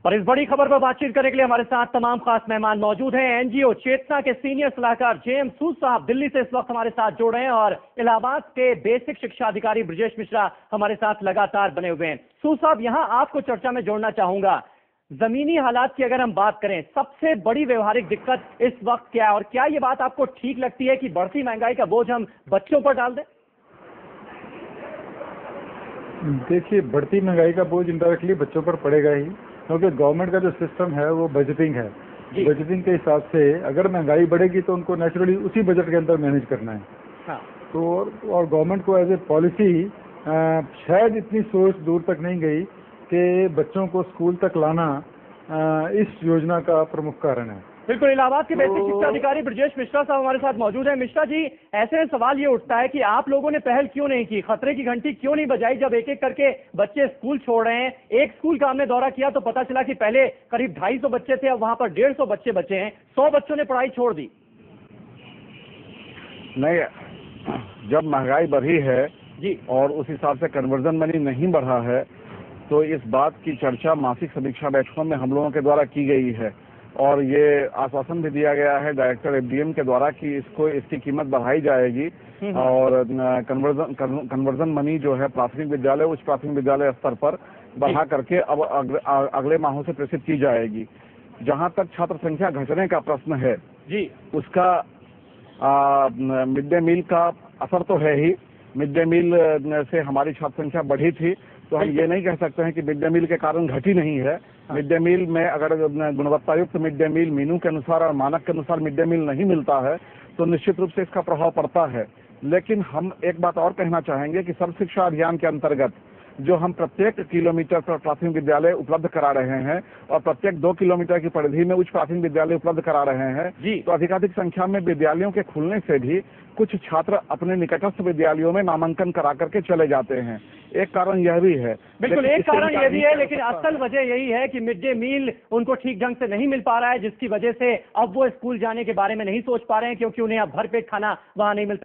और इस बड़ी खबर पर बातचीत करने के लिए हमारे साथ तमाम खास मेहमान मौजूद हैं। एनजीओ चेतना के सीनियर सलाहकार जेएम सूद साहब दिल्ली से इस वक्त हमारे साथ जुड़ रहे हैं और इलाहाबाद के बेसिक शिक्षा अधिकारी ब्रजेश मिश्रा हमारे साथ लगातार बने हुए हैं। सूद साहब, यहां आपको चर्चा में जोड़ना चाहूंगा। जमीनी हालात की अगर हम बात करें, सबसे बड़ी व्यवहारिक दिक्कत इस वक्त क्या है और क्या ये बात आपको ठीक लगती है कि बढ़ती महंगाई का बोझ हम बच्चों पर डाल दें? देखिए, बढ़ती महंगाई का बोझ इंडायरेक्टली बच्चों पर पड़ेगा ही, क्योंकि गवर्नमेंट का जो सिस्टम है वो बजटिंग है। बजटिंग के हिसाब से अगर महंगाई बढ़ेगी तो उनको नेचुरली उसी बजट के अंदर मैनेज करना है। हाँ। तो और गवर्नमेंट को एज ए पॉलिसी शायद इतनी सोच दूर तक नहीं गई कि बच्चों को स्कूल तक लाना इस योजना का प्रमुख कारण है। बिल्कुल, इलाहाबाद के बेसिक शिक्षा अधिकारी ब्रजेश मिश्रा साहब हमारे साथ मौजूद हैं। मिश्रा जी, ऐसे में सवाल ये उठता है कि आप लोगों ने पहल क्यों नहीं की, खतरे की घंटी क्यों नहीं बजाई जब एक एक करके बच्चे स्कूल छोड़ रहे हैं? एक स्कूल का हमने दौरा किया तो पता चला कि पहले करीब 250 बच्चे थे, अब वहां पर 150 बच्चे बचे हैं। 100 बच्चों ने पढ़ाई छोड़ दी। नहीं, जब महंगाई बढ़ी है जी और उस हिसाब से कन्वर्जन मनी नहीं बढ़ा है तो इस बात की चर्चा मासिक समीक्षा बैठकों में हम लोगों के द्वारा की गई है और ये आश्वासन भी दिया गया है डायरेक्टर एफडीएम के द्वारा कि इसकी कीमत बढ़ाई जाएगी और कन्वर्जन मनी जो है प्राथमिक विद्यालय उच्च प्राथमिक विद्यालय स्तर पर बढ़ा करके अब अगले माहों से प्रेषित की जाएगी। जहां तक छात्र संख्या घटने का प्रश्न है जी, उसका मिड डे मील का असर तो है ही। मिड डे मील से हमारी छात्र संख्या बढ़ी थी, तो हम ये नहीं कह सकते हैं कि मिड डे मील के कारण घटी नहीं है। मिड डे मील में अगर गुणवत्तायुक्त मिड डे मील मीनू के अनुसार और मानक के अनुसार मिड डे मील नहीं मिलता है तो निश्चित रूप से इसका प्रभाव पड़ता है। लेकिन हम एक बात और कहना चाहेंगे कि सर्व शिक्षा अभियान के अंतर्गत जो हम प्रत्येक किलोमीटर पर प्राथमिक विद्यालय उपलब्ध करा रहे हैं और प्रत्येक 2 किलोमीटर की परिधि में उच्च प्राथमिक विद्यालय उपलब्ध करा रहे हैं जी, तो अधिकाधिक संख्या में विद्यालयों के खुलने से भी कुछ छात्र अपने निकटस्थ विद्यालयों में नामांकन करा करके चले जाते हैं। एक कारण यह भी है। बिल्कुल, एक कारण यह भी है, लेकिन असल वजह यही है कि मिड डे मील उनको ठीक ढंग से नहीं मिल पा रहा है, जिसकी वजह से अब वो स्कूल जाने के बारे में नहीं सोच पा रहे हैं, क्योंकि उन्हें अब भरपेट खाना वहां नहीं मिलता।